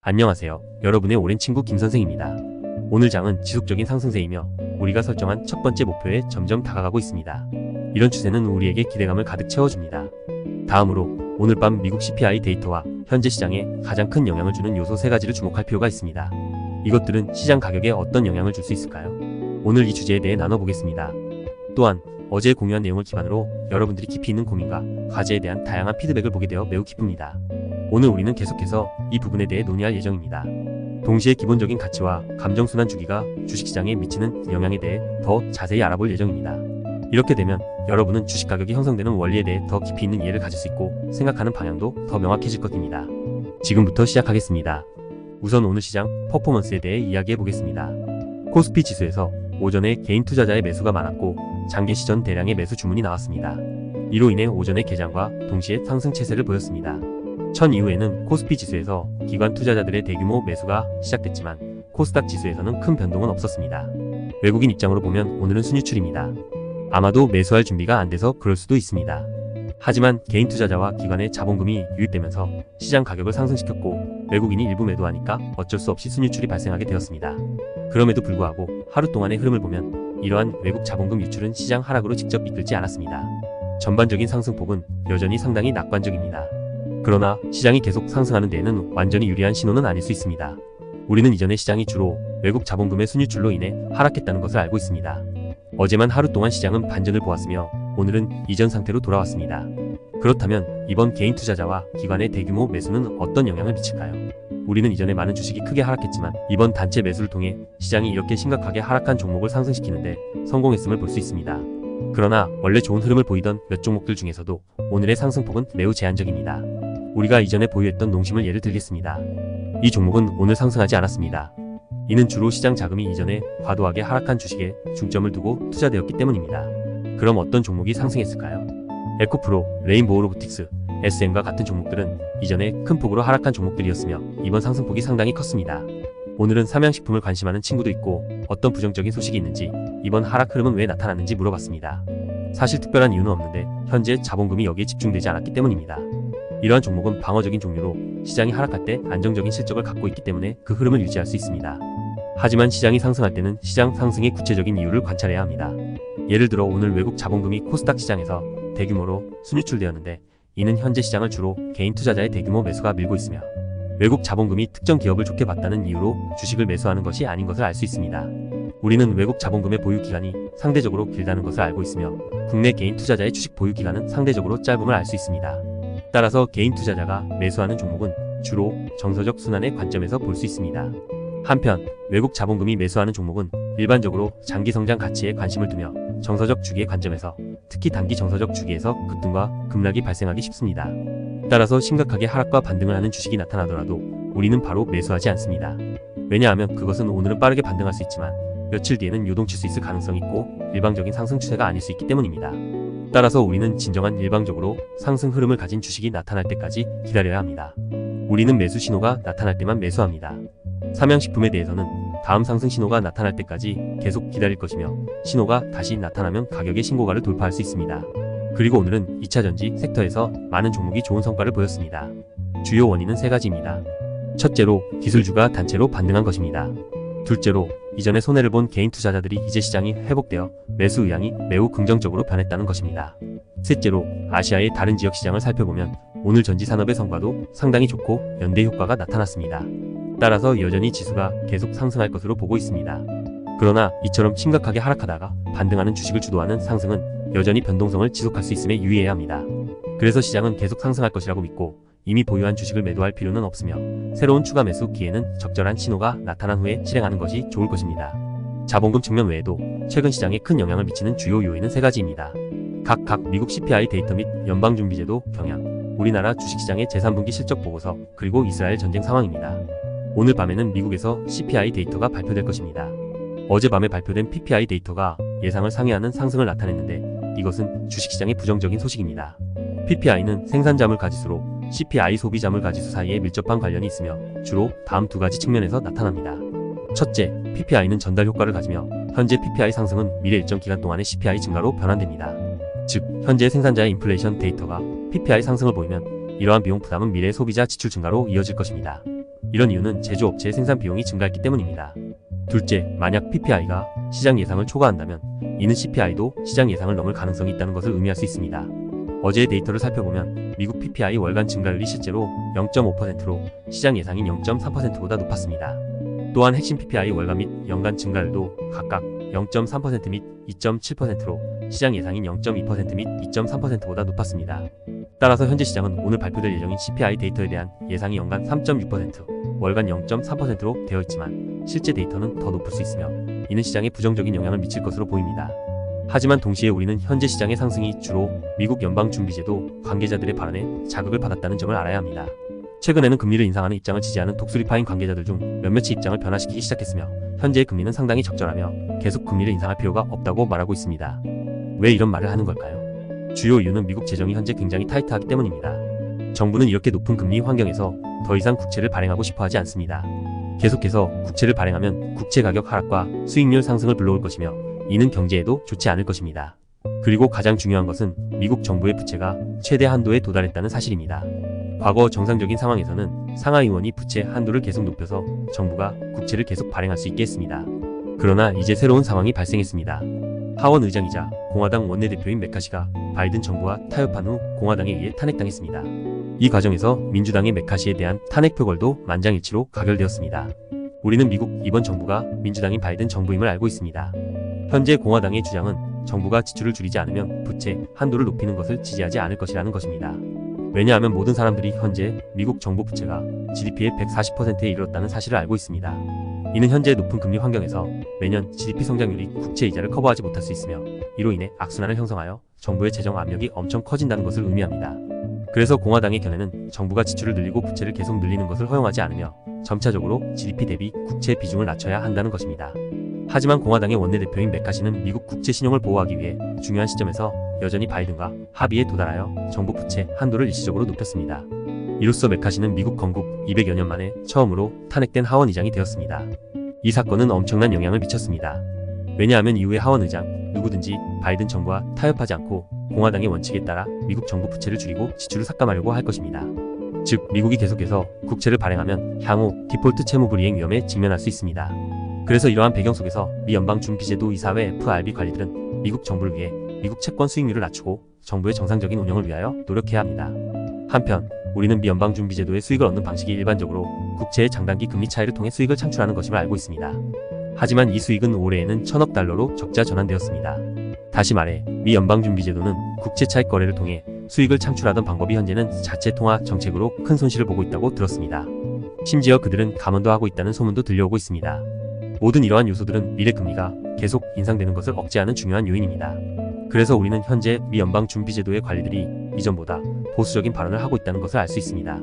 안녕하세요. 여러분의 오랜 친구 김선생입니다. 오늘 장은 지속적인 상승세이며 우리가 설정한 첫 번째 목표에 점점 다가가고 있습니다. 이런 추세는 우리에게 기대감을 가득 채워줍니다. 다음으로 오늘 밤 미국 CPI 데이터와 현재 시장에 가장 큰 영향을 주는 요소 3가지를 주목할 필요가 있습니다. 이것들은 시장 가격에 어떤 영향을 줄 수 있을까요? 오늘 이 주제에 대해 나눠보겠습니다. 또한 어제 공유한 내용을 기반으로 여러분들이 깊이 있는 고민과 과제에 대한 다양한 피드백을 보게 되어 매우 기쁩니다. 오늘 우리는 계속해서 이 부분에 대해 논의할 예정입니다. 동시에 기본적인 가치와 감정순환 주기가 주식시장에 미치는 영향에 대해 더 자세히 알아볼 예정입니다. 이렇게 되면 여러분은 주식 가격이 형성되는 원리에 대해 더 깊이 있는 이해를 가질 수 있고 생각하는 방향도 더 명확해질 것입니다. 지금부터 시작하겠습니다. 우선 오늘 시장 퍼포먼스에 대해 이야기해 보겠습니다. 코스피 지수에서 오전에 개인 투자자의 매수가 많았고 장기 시전 대량의 매수 주문이 나왔습니다. 이로 인해 오전의 개장과 동시에 상승 채세를 보였습니다. 천 이후에는 코스피 지수에서 기관 투자자들의 대규모 매수가 시작됐지만 코스닥 지수에서는 큰 변동은 없었습니다. 외국인 입장으로 보면 오늘은 순유출입니다. 아마도 매수할 준비가 안 돼서 그럴 수도 있습니다. 하지만 개인 투자자와 기관의 자본금이 유입되면서 시장 가격을 상승시켰고 외국인이 일부 매도하니까 어쩔 수 없이 순유출이 발생하게 되었습니다. 그럼에도 불구하고 하루 동안의 흐름을 보면 이러한 외국 자본금 유출은 시장 하락으로 직접 이끌지 않았습니다. 전반적인 상승폭은 여전히 상당히 낙관적입니다. 그러나 시장이 계속 상승하는 데에는 완전히 유리한 신호는 아닐 수 있습니다. 우리는 이전에 시장이 주로 외국 자본금의 순유출로 인해 하락했다는 것을 알고 있습니다. 어제만 하루 동안 시장은 반전을 보았으며 오늘은 이전 상태로 돌아왔습니다. 그렇다면 이번 개인 투자자와 기관의 대규모 매수는 어떤 영향을 미칠까요? 우리는 이전에 많은 주식이 크게 하락했지만 이번 단체 매수를 통해 시장이 이렇게 심각하게 하락한 종목을 상승시키는데 성공했음을 볼 수 있습니다. 그러나 원래 좋은 흐름을 보이던 몇 종목들 중에서도 오늘의 상승폭은 매우 제한적입니다. 우리가 이전에 보유했던 농심을 예를 들겠습니다. 이 종목은 오늘 상승하지 않았습니다. 이는 주로 시장 자금이 이전에 과도하게 하락한 주식에 중점을 두고 투자되었기 때문입니다. 그럼 어떤 종목이 상승했을까요? 에코프로, 레인보우 로보틱스, SM과 같은 종목들은 이전에 큰 폭으로 하락한 종목들이었으며 이번 상승폭이 상당히 컸습니다. 오늘은 삼양식품을 관심하는 친구도 있고 어떤 부정적인 소식이 있는지 이번 하락 흐름은 왜 나타났는지 물어봤습니다. 사실 특별한 이유는 없는데 현재 자본금이 여기에 집중되지 않았기 때문입니다. 이러한 종목은 방어적인 종류로 시장이 하락할 때 안정적인 실적을 갖고 있기 때문에 그 흐름을 유지할 수 있습니다. 하지만 시장이 상승할 때는 시장 상승의 구체적인 이유를 관찰해야 합니다. 예를 들어 오늘 외국 자본금이 코스닥 시장에서 대규모로 순유출되었는데 이는 현재 시장을 주로 개인 투자자의 대규모 매수가 밀고 있으며 외국 자본금이 특정 기업을 좋게 봤다는 이유로 주식을 매수하는 것이 아닌 것을 알 수 있습니다. 우리는 외국 자본금의 보유 기간이 상대적으로 길다는 것을 알고 있으며 국내 개인 투자자의 주식 보유 기간은 상대적으로 짧음을 알 수 있습니다. 따라서 개인 투자자가 매수하는 종목은 주로 정서적 순환의 관점에서 볼 수 있습니다. 한편 외국 자본금이 매수하는 종목은 일반적으로 장기 성장 가치에 관심을 두며 정서적 주기의 관점에서 특히 단기 정서적 주기에서 급등과 급락이 발생하기 쉽습니다. 따라서 심각하게 하락과 반등을 하는 주식이 나타나더라도 우리는 바로 매수하지 않습니다. 왜냐하면 그것은 오늘은 빠르게 반등할 수 있지만 며칠 뒤에는 요동칠 수 있을 가능성이 있고 일방적인 상승 추세가 아닐 수 있기 때문입니다. 따라서 우리는 진정한 일방적으로 상승 흐름을 가진 주식이 나타날 때까지 기다려야 합니다. 우리는 매수 신호가 나타날 때만 매수합니다. 삼양식품에 대해서는 다음 상승 신호가 나타날 때까지 계속 기다릴 것이며 신호가 다시 나타나면 가격의 신고가를 돌파할 수 있습니다. 그리고 오늘은 2차전지 섹터에서 많은 종목이 좋은 성과를 보였습니다. 주요 원인은 3가지입니다. 첫째로 기술주가 단체로 반등한 것입니다. 둘째로 이전에 손해를 본 개인 투자자들이 이제 시장이 회복되어 매수 의향이 매우 긍정적으로 변했다는 것입니다. 셋째로 아시아의 다른 지역 시장을 살펴보면 오늘 전지 산업의 성과도 상당히 좋고 연대 효과가 나타났습니다. 따라서 여전히 지수가 계속 상승할 것으로 보고 있습니다. 그러나 이처럼 심각하게 하락하다가 반등하는 주식을 주도하는 상승은 여전히 변동성을 지속할 수 있음에 유의해야 합니다. 그래서 시장은 계속 상승할 것이라고 믿고 이미 보유한 주식을 매도할 필요는 없으며 새로운 추가 매수 기회는 적절한 신호가 나타난 후에 실행하는 것이 좋을 것입니다. 자본금 측면 외에도 최근 시장에 큰 영향을 미치는 주요 요인은 3가지입니다. 각각 미국 CPI 데이터 및 연방준비제도 경향, 우리나라 주식시장의 제3분기 실적 보고서, 그리고 이스라엘 전쟁 상황입니다. 오늘 밤에는 미국에서 CPI 데이터가 발표될 것입니다. 어젯밤에 발표된 PPI 데이터가 예상을 상회하는 상승을 나타냈는데 이것은 주식시장의 부정적인 소식입니다. PPI는 생산자물 가지수로 CPI 소비자물 가지수 사이에 밀접한 관련이 있으며 주로 다음 2가지 측면에서 나타납니다. 첫째, PPI는 전달 효과를 가지며 현재 PPI 상승은 미래 일정 기간 동안의 CPI 증가로 변환됩니다. 즉, 현재 생산자의 인플레이션 데이터가 PPI 상승을 보이면 이러한 비용 부담은 미래 소비자 지출 증가로 이어질 것입니다. 이런 이유는 제조업체의 생산 비용이 증가했기 때문입니다. 둘째, 만약 PPI가 시장 예상을 초과한다면 이는 CPI도 시장 예상을 넘을 가능성이 있다는 것을 의미할 수 있습니다. 어제의 데이터를 살펴보면 미국 PPI 월간 증가율이 실제로 0.5%로 시장 예상인 0.3%보다 높았습니다. 또한 핵심 PPI 월간 및 연간 증가율도 각각 0.3% 및 2.7%로 시장 예상인 0.2% 및 2.3%보다 높았습니다. 따라서 현재 시장은 오늘 발표될 예정인 CPI 데이터에 대한 예상이 연간 3.6%, 월간 0.3%로 되어 있지만 실제 데이터는 더 높을 수 있으며 이는 시장에 부정적인 영향을 미칠 것으로 보입니다. 하지만 동시에 우리는 현재 시장의 상승이 주로 미국 연방준비제도 관계자들의 발언에 자극을 받았다는 점을 알아야 합니다. 최근에는 금리를 인상하는 입장을 지지하는 독수리파인 관계자들 중 몇몇이 입장을 변화시키기 시작했으며 현재의 금리는 상당히 적절하며 계속 금리를 인상할 필요가 없다고 말하고 있습니다. 왜 이런 말을 하는 걸까요? 주요 이유는 미국 재정이 현재 굉장히 타이트하기 때문입니다. 정부는 이렇게 높은 금리 환경에서 더 이상 국채를 발행하고 싶어 하지 않습니다. 계속해서 국채를 발행하면 국채 가격 하락과 수익률 상승을 불러올 것이며 이는 경제에도 좋지 않을 것입니다. 그리고 가장 중요한 것은 미국 정부의 부채가 최대 한도에 도달했다는 사실입니다. 과거 정상적인 상황에서는 상하의원이 부채 한도를 계속 높여서 정부가 국채를 계속 발행할 수 있게 했습니다. 그러나 이제 새로운 상황이 발생했습니다. 하원 의장이자 공화당 원내대표인 메카시가 바이든 정부와 타협한 후 공화당에 의해 탄핵당했습니다. 이 과정에서 민주당의 메카시에 대한 탄핵 표결도 만장일치로 가결되었습니다. 우리는 미국 이번 정부가 민주당인 바이든 정부임을 알고 있습니다. 현재 공화당의 주장은 정부가 지출을 줄이지 않으면 부채 한도를 높이는 것을 지지하지 않을 것이라는 것입니다. 왜냐하면 모든 사람들이 현재 미국 정부 부채가 GDP의 140%에 이르렀다는 사실을 알고 있습니다. 이는 현재 높은 금리 환경에서 매년 GDP 성장률이 국채 이자를 커버하지 못할 수 있으며 이로 인해 악순환을 형성하여 정부의 재정 압력이 엄청 커진다는 것을 의미합니다. 그래서 공화당의 견해는 정부가 지출을 늘리고 부채를 계속 늘리는 것을 허용하지 않으며 점차적으로 GDP 대비 국채 비중을 낮춰야 한다는 것입니다. 하지만 공화당의 원내대표인 메카시는 미국 국채 신용을 보호하기 위해 중요한 시점에서 여전히 바이든과 합의에 도달하여 정부 부채 한도를 일시적으로 높였습니다. 이로써 메카시는 미국 건국 200여 년 만에 처음으로 탄핵된 하원 의장이 되었습니다. 이 사건은 엄청난 영향을 미쳤습니다. 왜냐하면 이후에 하원 의장 누구든지 바이든 정부와 타협하지 않고 공화당의 원칙에 따라 미국 정부 부채를 줄이고 지출을 삭감하려고 할 것입니다. 즉 미국이 계속해서 국채를 발행하면 향후 디폴트 채무 불이행 위험에 직면할 수 있습니다. 그래서 이러한 배경 속에서 미 연방준비제도 이사회 FRB 관리들은 미국 정부를 위해 미국 채권 수익률을 낮추고 정부의 정상적인 운영을 위하여 노력해야 합니다. 한편 우리는 미 연방준비제도의 수익을 얻는 방식이 일반적으로 국채의 장단기 금리 차이를 통해 수익을 창출하는 것임을 알고 있습니다. 하지만 이 수익은 올해에는 1,000억 달러로 적자 전환되었습니다. 다시 말해 미 연방준비제도는 국채 차익 거래를 통해 수익을 창출하던 방법이 현재는 자체 통화 정책으로 큰 손실을 보고 있다고 들었습니다. 심지어 그들은 감원도 하고 있다는 소문도 들려오고 있습니다. 모든 이러한 요소들은 미래 금리가 계속 인상되는 것을 억제하는 중요한 요인입니다. 그래서 우리는 현재 미 연방준비제도의 관리들이 이전보다 보수적인 발언을 하고 있다는 것을 알 수 있습니다.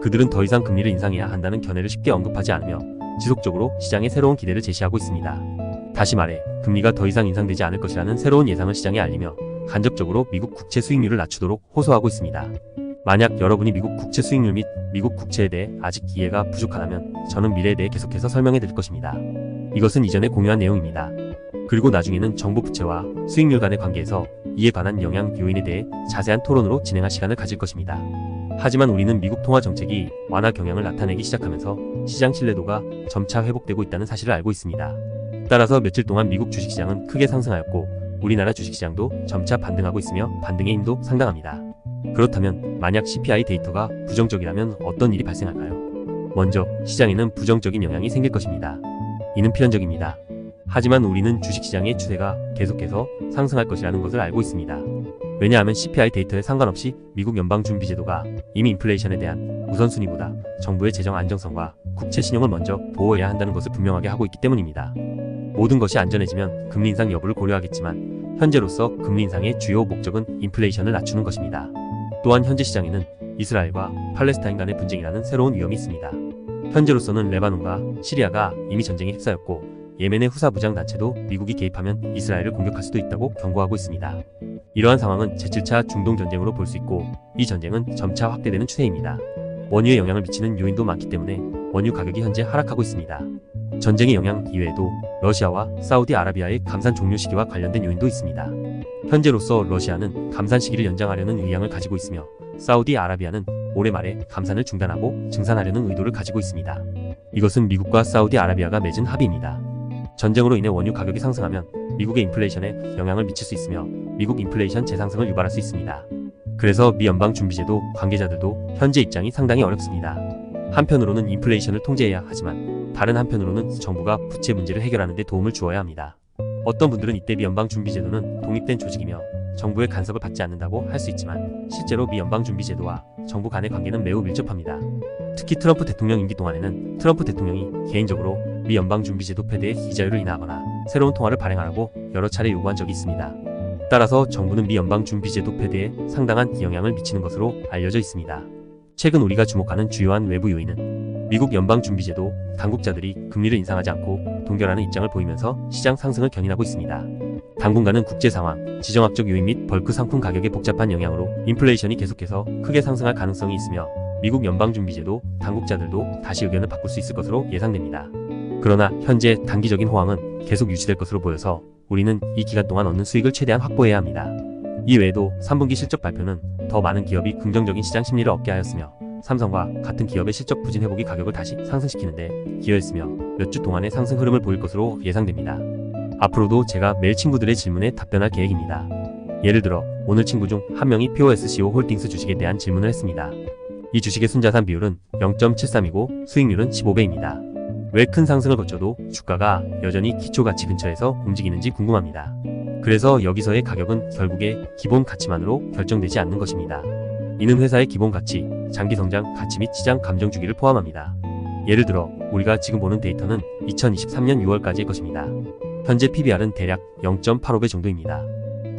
그들은 더 이상 금리를 인상해야 한다는 견해를 쉽게 언급하지 않으며 지속적으로 시장에 새로운 기대를 제시하고 있습니다. 다시 말해 금리가 더 이상 인상되지 않을 것이라는 새로운 예상을 시장에 알리며 간접적으로 미국 국채 수익률을 낮추도록 호소하고 있습니다. 만약 여러분이 미국 국채 수익률 및 미국 국채에 대해 아직 이해가 부족하다면 저는 미래에 대해 계속해서 설명해 드릴 것입니다. 이것은 이전에 공유한 내용입니다. 그리고 나중에는 정부 부채와 수익률 간의 관계에서 이에 관한 영향 요인에 대해 자세한 토론으로 진행할 시간을 가질 것입니다. 하지만 우리는 미국 통화 정책이 완화 경향을 나타내기 시작하면서 시장 신뢰도가 점차 회복되고 있다는 사실을 알고 있습니다. 따라서 며칠 동안 미국 주식시장은 크게 상승하였고 우리나라 주식시장도 점차 반등하고 있으며 반등의 힘도 상당합니다. 그렇다면 만약 CPI 데이터가 부정적이라면 어떤 일이 발생할까요? 먼저 시장에는 부정적인 영향이 생길 것입니다. 이는 필연적입니다. 하지만 우리는 주식시장의 추세가 계속해서 상승할 것이라는 것을 알고 있습니다. 왜냐하면 CPI 데이터에 상관없이 미국 연방준비제도가 이미 인플레이션에 대한 우선순위보다 정부의 재정 안정성과 국채 신용을 먼저 보호해야 한다는 것을 분명하게 하고 있기 때문입니다. 모든 것이 안전해지면 금리 인상 여부를 고려하겠지만 현재로서 금리 인상의 주요 목적은 인플레이션을 낮추는 것입니다. 또한 현재 시장에는 이스라엘과 팔레스타인 간의 분쟁이라는 새로운 위험이 있습니다. 현재로서는 레바논과 시리아가 이미 전쟁에 휩싸였고 예멘의 후사 무장 단체도 미국이 개입하면 이스라엘을 공격할 수도 있다고 경고하고 있습니다. 이러한 상황은 제7차 중동 전쟁으로 볼 수 있고 이 전쟁은 점차 확대되는 추세입니다. 원유에 영향을 미치는 요인도 많기 때문에 원유 가격이 현재 하락하고 있습니다. 전쟁의 영향 이외에도 러시아와 사우디아라비아의 감산 종료 시기와 관련된 요인도 있습니다. 현재로서 러시아는 감산 시기를 연장하려는 의향을 가지고 있으며 사우디아라비아는 올해 말에 감산을 중단하고 증산하려는 의도를 가지고 있습니다. 이것은 미국과 사우디아라비아가 맺은 합의입니다. 전쟁으로 인해 원유 가격이 상승하면 미국의 인플레이션에 영향을 미칠 수 있으며 미국 인플레이션 재상승을 유발할 수 있습니다. 그래서 미 연방준비제도 관계자들도 현재 입장이 상당히 어렵습니다. 한편으로는 인플레이션을 통제해야 하지만 다른 한편으로는 정부가 부채 문제를 해결하는 데 도움을 주어야 합니다. 어떤 분들은 이때 미 연방준비제도는 독립된 조직이며 정부의 간섭을 받지 않는다고 할 수 있지만 실제로 미 연방준비제도와 정부 간의 관계는 매우 밀접합니다. 특히 트럼프 대통령 임기 동안에는 트럼프 대통령이 개인적으로 미 연방준비제도 폐대에 이자율을 인하하거나 새로운 통화를 발행하라고 여러 차례 요구한 적이 있습니다. 따라서 정부는 미 연방준비제도 폐대에 상당한 영향을 미치는 것으로 알려져 있습니다. 최근 우리가 주목하는 주요한 외부 요인은 미국 연방준비제도 당국자들이 금리를 인상하지 않고 동결하는 입장을 보이면서 시장 상승을 견인하고 있습니다. 당분간은 국제 상황, 지정학적 요인 및 벌크 상품 가격의 복잡한 영향으로 인플레이션이 계속해서 크게 상승할 가능성이 있으며 미국 연방준비제도 당국자들도 다시 의견을 바꿀 수 있을 것으로 예상됩니다. 그러나 현재 단기적인 호황은 계속 유지될 것으로 보여서 우리는 이 기간 동안 얻는 수익을 최대한 확보해야 합니다. 이 외에도 3분기 실적 발표는 더 많은 기업이 긍정적인 시장 심리를 얻게 하였으며 삼성과 같은 기업의 실적 부진 회복이 가격을 다시 상승시키는데 기여했으며 몇 주 동안의 상승 흐름을 보일 것으로 예상됩니다. 앞으로도 제가 매일 친구들의 질문에 답변할 계획입니다. 예를 들어 오늘 친구 중 한 명이 POSCO 홀딩스 주식에 대한 질문을 했습니다. 이 주식의 순자산 비율은 0.73이고 수익률은 15배입니다. 왜 큰 상승을 거쳐도 주가가 여전히 기초가치 근처에서 움직이는지 궁금합니다. 그래서 여기서의 가격은 결국에 기본 가치만으로 결정되지 않는 것입니다. 이는 회사의 기본 가치, 장기 성장 가치 및 시장 감정 주기를 포함합니다. 예를 들어 우리가 지금 보는 데이터는 2023년 6월까지의 것입니다. 현재 PBR은 대략 0.85배 정도입니다.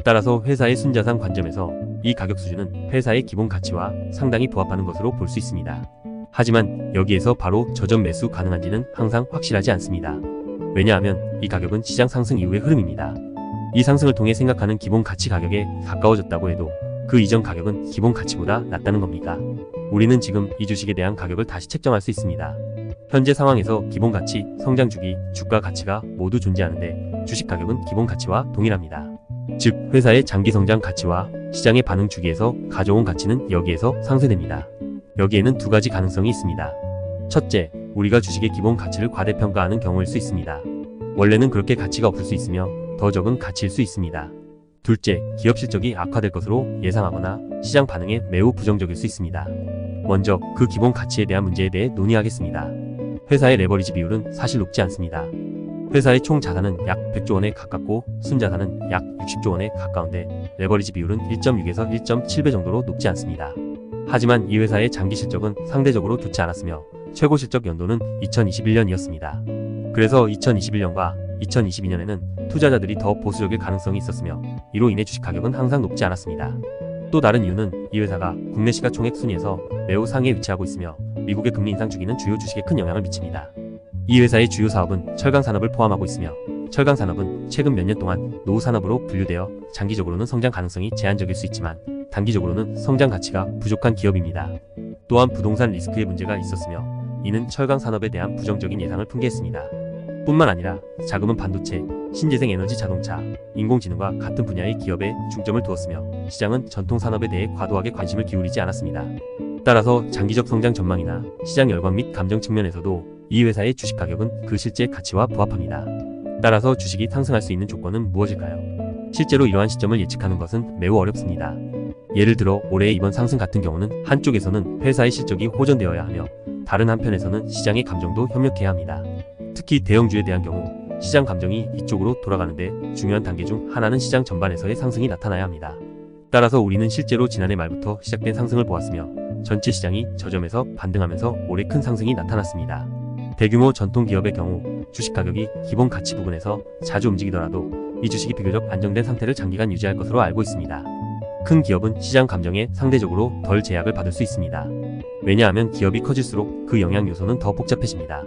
따라서 회사의 순자산 관점에서 이 가격 수준은 회사의 기본 가치와 상당히 부합하는 것으로 볼 수 있습니다. 하지만 여기에서 바로 저점 매수 가능한지는 항상 확실하지 않습니다. 왜냐하면 이 가격은 시장 상승 이후의 흐름입니다. 이 상승을 통해 생각하는 기본 가치 가격에 가까워졌다고 해도 그 이전 가격은 기본 가치보다 낮다는 겁니까? 우리는 지금 이 주식에 대한 가격을 다시 책정할 수 있습니다. 현재 상황에서 기본 가치, 성장 주기, 주가 가치가 모두 존재하는데 주식 가격은 기본 가치와 동일합니다. 즉 회사의 장기 성장 가치와 시장의 반응 주기에서 가져온 가치는 여기에서 상쇄됩니다. 여기에는 두 가지 가능성이 있습니다. 첫째, 우리가 주식의 기본 가치를 과대평가하는 경우일 수 있습니다. 원래는 그렇게 가치가 없을 수 있으며 더 적은 가치일 수 있습니다. 둘째, 기업 실적이 악화될 것으로 예상하거나 시장 반응에 매우 부정적일 수 있습니다. 먼저 그 기본 가치에 대한 문제에 대해 논의하겠습니다. 회사의 레버리지 비율은 사실 높지 않습니다. 회사의 총 자산은 약 100조 원에 가깝고 순자산은 약 60조 원에 가까운데 레버리지 비율은 1.6에서 1.7배 정도로 높지 않습니다. 하지만 이 회사의 장기 실적은 상대적으로 좋지 않았으며 최고 실적 연도는 2021년이었습니다. 그래서 2021년과 2022년에는 투자자들이 더 보수적일 가능성이 있었으며 이로 인해 주식 가격은 항상 높지 않았습니다. 또 다른 이유는 이 회사가 국내 시가총액 순위에서 매우 상위에 위치하고 있으며 미국의 금리 인상 주기는 주요 주식에 큰 영향을 미칩니다. 이 회사의 주요 사업은 철강 산업을 포함하고 있으며 철강 산업은 최근 몇 년 동안 노후 산업으로 분류되어 장기적으로는 성장 가능성이 제한적일 수 있지만 단기적으로는 성장 가치가 부족한 기업입니다. 또한 부동산 리스크의 문제가 있었으며 이는 철강 산업에 대한 부정적인 예상을 풍기했습니다. 뿐만 아니라 자금은 반도체, 신재생 에너지 자동차, 인공지능과 같은 분야의 기업에 중점을 두었으며 시장은 전통 산업에 대해 과도하게 관심을 기울이지 않았습니다. 따라서 장기적 성장 전망이나 시장 열광 및 감정 측면에서도 이 회사의 주식 가격은 그 실제 가치와 부합합니다. 따라서 주식이 상승할 수 있는 조건은 무엇일까요? 실제로 이러한 시점을 예측하는 것은 매우 어렵습니다. 예를 들어 올해의 이번 상승 같은 경우는 한쪽에서는 회사의 실적이 호전되어야 하며 다른 한편에서는 시장의 감정도 협력해야 합니다. 특히 대형주에 대한 경우 시장 감정이 이쪽으로 돌아가는데 중요한 단계 중 하나는 시장 전반에서의 상승이 나타나야 합니다. 따라서 우리는 실제로 지난해 말부터 시작된 상승을 보았으며 전체 시장이 저점에서 반등하면서 올해 큰 상승이 나타났습니다. 대규모 전통 기업의 경우 주식 가격이 기본 가치 부근에서 자주 움직이더라도 이 주식이 비교적 안정된 상태를 장기간 유지할 것으로 알고 있습니다. 큰 기업은 시장 감정에 상대적으로 덜 제약을 받을 수 있습니다. 왜냐하면 기업이 커질수록 그 영향 요소는 더 복잡해집니다.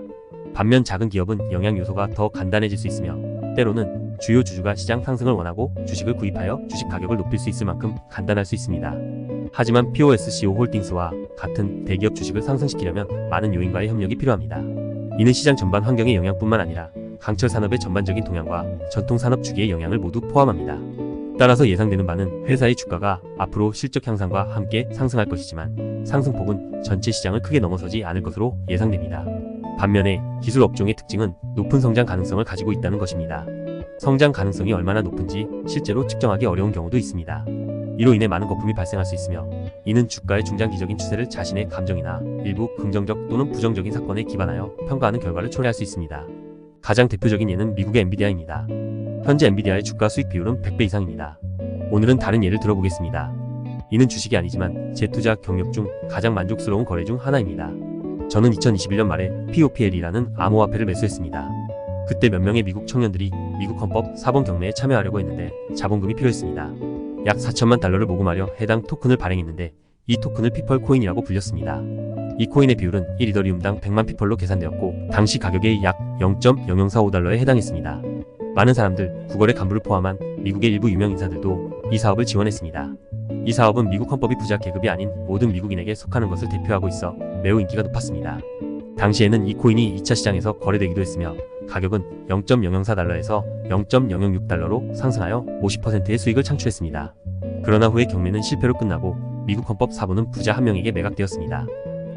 반면 작은 기업은 영향 요소가 더 간단해질 수 있으며 때로는 주요 주주가 시장 상승을 원하고 주식을 구입하여 주식 가격을 높일 수 있을 만큼 간단할 수 있습니다. 하지만 POSCO 홀딩스와 같은 대기업 주식을 상승시키려면 많은 요인과의 협력이 필요합니다. 이는 시장 전반 환경의 영향뿐만 아니라 강철 산업의 전반적인 동향과 전통 산업 주기의 영향을 모두 포함합니다. 따라서 예상되는 바는 회사의 주가가 앞으로 실적 향상과 함께 상승할 것이지만 상승폭은 전체 시장을 크게 넘어서지 않을 것으로 예상됩니다. 반면에 기술 업종의 특징은 높은 성장 가능성을 가지고 있다는 것입니다. 성장 가능성이 얼마나 높은지 실제로 측정하기 어려운 경우도 있습니다. 이로 인해 많은 거품이 발생할 수 있으며 이는 주가의 중장기적인 추세를 자신의 감정이나 일부 긍정적 또는 부정적인 사건에 기반하여 평가하는 결과를 초래할 수 있습니다. 가장 대표적인 예는 미국의 엔비디아입니다. 현재 엔비디아의 주가 수익 비율은 100배 이상입니다. 오늘은 다른 예를 들어보겠습니다. 이는 주식이 아니지만 제 투자 경력 중 가장 만족스러운 거래 중 하나입니다. 저는 2021년 말에 POPL이라는 암호화폐를 매수했습니다. 그때 몇 명의 미국 청년들이 미국 헌법 4번 경매에 참여하려고 했는데 자본금이 필요했습니다. 약 4천만 달러를 모금하려 해당 토큰을 발행했는데 이 토큰을 피펄 코인이라고 불렸습니다. 이 코인의 비율은 1이더리움당 100만 피펄로 계산되었고 당시 가격이 약 0.0045달러에 해당했습니다. 많은 사람들, 구걸의 간부를 포함한 미국의 일부 유명 인사들도 이 사업을 지원했습니다. 이 사업은 미국 헌법이 부자 계급이 아닌 모든 미국인에게 속하는 것을 대표하고 있어 매우 인기가 높았습니다. 당시에는 이 코인이 2차 시장에서 거래되기도 했으며 가격은 0.004달러에서 0.006달러로 상승하여 50%의 수익을 창출했습니다. 그러나 후에 경매는 실패로 끝나고 미국 헌법 4부는 부자 한 명에게 매각되었습니다.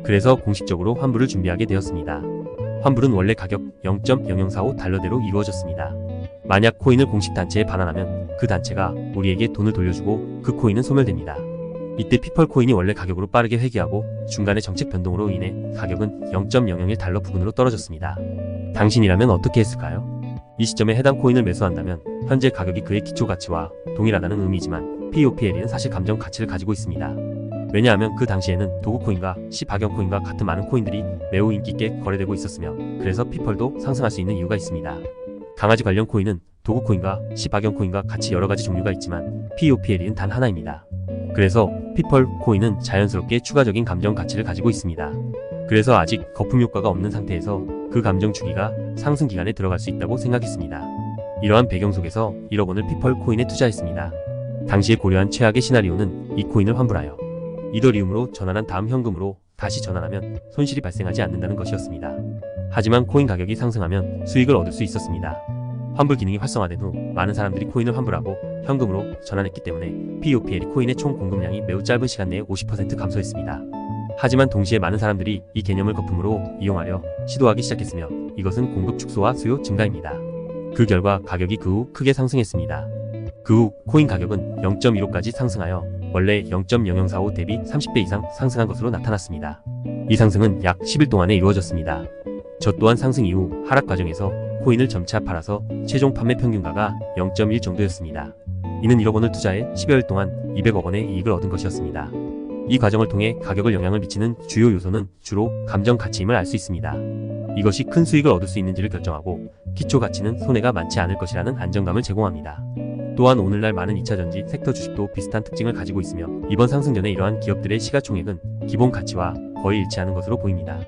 그래서 공식적으로 환불을 준비하게 되었습니다. 환불은 원래 가격 0.0045달러대로 이루어졌습니다. 만약 코인을 공식 단체에 반환하면 그 단체가 우리에게 돈을 돌려주고 그 코인은 소멸됩니다. 이때 피펄 코인이 원래 가격으로 빠르게 회귀하고 중간에 정책 변동으로 인해 가격은 0.001달러 부근으로 떨어졌습니다. 당신이라면 어떻게 했을까요? 이 시점에 해당 코인을 매수한다면 현재 가격이 그의 기초 가치와 동일하다는 의미지만 POPL은 사실 감정 가치를 가지고 있습니다. 왜냐하면 그 당시에는 도구코인과 시바견코인과 같은 많은 코인들이 매우 인기 있게 거래되고 있었으며 그래서 피펄도 상승할 수 있는 이유가 있습니다. 강아지 관련 코인은 도구코인과 시바견코인과 같이 여러가지 종류가 있지만 POPL은 단 하나입니다. 그래서 피펄 코인은 자연스럽게 추가적인 감정 가치를 가지고 있습니다. 그래서 아직 거품 효과가 없는 상태에서 그 감정 주기가 상승 기간에 들어갈 수 있다고 생각했습니다. 이러한 배경 속에서 1억 원을 피펄 코인에 투자했습니다. 당시에 고려한 최악의 시나리오는 이 코인을 환불하여 이더리움으로 전환한 다음 현금으로 다시 전환하면 손실이 발생하지 않는다는 것이었습니다. 하지만 코인 가격이 상승하면 수익을 얻을 수 있었습니다. 환불 기능이 활성화된 후 많은 사람들이 코인을 환불하고 현금으로 전환했기 때문에 POPL이 코인의 총 공급량이 매우 짧은 시간 내에 50% 감소했습니다. 하지만 동시에 많은 사람들이 이 개념을 거품으로 이용하려 시도하기 시작했으며 이것은 공급 축소와 수요 증가입니다. 그 결과 가격이 그 후 크게 상승했습니다. 그 후 코인 가격은 0.15까지 상승하여 원래 0.0045 대비 30배 이상 상승한 것으로 나타났습니다. 이 상승은 약 10일 동안에 이루어졌습니다. 저 또한 상승 이후 하락 과정에서 코인을 점차 팔아서 최종 판매 평균가가 0.1 정도였습니다. 이는 1억 원을 투자해 10여일 동안 200억 원의 이익을 얻은 것이었습니다. 이 과정을 통해 가격을 영향을 미치는 주요 요소는 주로 감정 가치임을 알 수 있습니다. 이것이 큰 수익을 얻을 수 있는지를 결정하고 기초 가치는 손해가 많지 않을 것이라는 안정감을 제공합니다. 또한 오늘날 많은 2차전지 섹터 주식도 비슷한 특징을 가지고 있으며 이번 상승 전에 이러한 기업들의 시가총액은 기본 가치와 거의 일치하는 것으로 보입니다.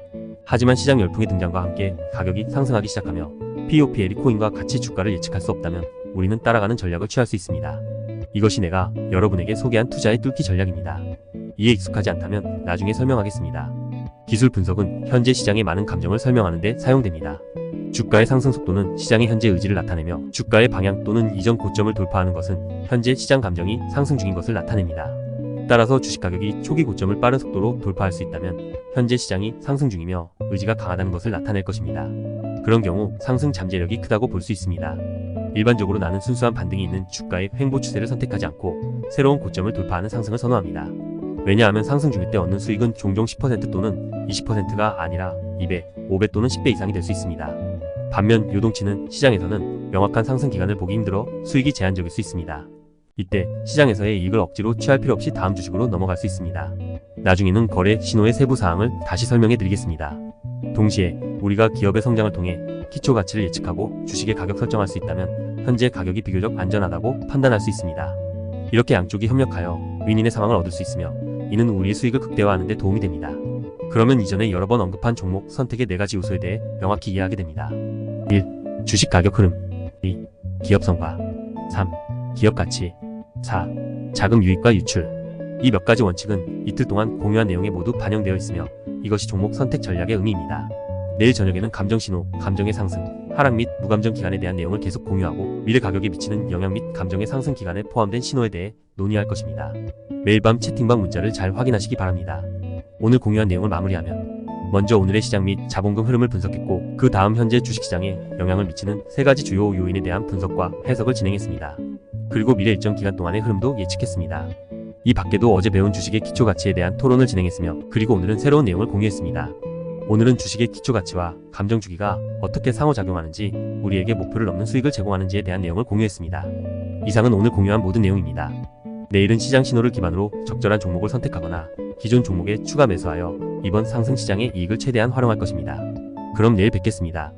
하지만 시장 열풍의 등장과 함께 가격이 상승하기 시작하며 POPL이 코인과 같이 주가를 예측할 수 없다면 우리는 따라가는 전략을 취할 수 있습니다. 이것이 내가 여러분에게 소개한 투자의 뚫기 전략입니다. 이에 익숙하지 않다면 나중에 설명하겠습니다. 기술 분석은 현재 시장의 많은 감정을 설명하는 데 사용됩니다. 주가의 상승 속도는 시장의 현재 의지를 나타내며 주가의 방향 또는 이전 고점을 돌파하는 것은 현재 시장 감정이 상승 중인 것을 나타냅니다. 따라서 주식 가격이 초기 고점을 빠른 속도로 돌파할 수 있다면 현재 시장이 상승 중이며 의지가 강하다는 것을 나타낼 것입니다. 그런 경우 상승 잠재력이 크다고 볼 수 있습니다. 일반적으로 나는 순수한 반등이 있는 주가의 횡보 추세를 선택하지 않고 새로운 고점을 돌파하는 상승을 선호합니다. 왜냐하면 상승 중일 때 얻는 수익은 종종 10% 또는 20%가 아니라 2배, 5배 또는 10배 이상이 될 수 있습니다. 반면 요동치는 시장에서는 명확한 상승 기간을 보기 힘들어 수익이 제한적일 수 있습니다. 이때 시장에서의 이익을 억지로 취할 필요 없이 다음 주식으로 넘어갈 수 있습니다. 나중에는 거래 신호의 세부 사항을 다시 설명해 드리겠습니다. 동시에 우리가 기업의 성장을 통해 기초 가치를 예측하고 주식의 가격 설정할 수 있다면 현재 가격이 비교적 안전하다고 판단할 수 있습니다. 이렇게 양쪽이 협력하여 윈윈의 상황을 얻을 수 있으며 이는 우리의 수익을 극대화하는 데 도움이 됩니다. 그러면 이전에 여러 번 언급한 종목 선택의 4가지 요소에 대해 명확히 이해하게 됩니다. 1. 주식 가격 흐름. 2. 기업 성과. 3. 기업 가치. 4. 자금 유입과 유출. 이 몇 가지 원칙은 이틀 동안 공유한 내용에 모두 반영되어 있으며 이것이 종목 선택 전략의 의미입니다. 내일 저녁에는 감정신호, 감정의 상승, 하락 및 무감정 기간에 대한 내용을 계속 공유하고 미래 가격에 미치는 영향 및 감정의 상승 기간에 포함된 신호에 대해 논의할 것입니다. 매일 밤 채팅방 문자를 잘 확인하시기 바랍니다. 오늘 공유한 내용을 마무리하면 먼저 오늘의 시장 및 자본금 흐름을 분석했고 그 다음 현재 주식시장에 영향을 미치는 3가지 주요 요인에 대한 분석과 해석을 진행했습니다. 그리고 미래 일정 기간 동안의 흐름도 예측했습니다. 이 밖에도 어제 배운 주식의 기초가치에 대한 토론을 진행했으며 그리고 오늘은 새로운 내용을 공유했습니다. 오늘은 주식의 기초가치와 감정주기가 어떻게 상호작용하는지 우리에게 목표를 넘는 수익을 제공하는지에 대한 내용을 공유했습니다. 이상은 오늘 공유한 모든 내용입니다. 내일은 시장 신호를 기반으로 적절한 종목을 선택하거나 기존 종목에 추가 매수하여 이번 상승 시장의 이익을 최대한 활용할 것입니다. 그럼 내일 뵙겠습니다.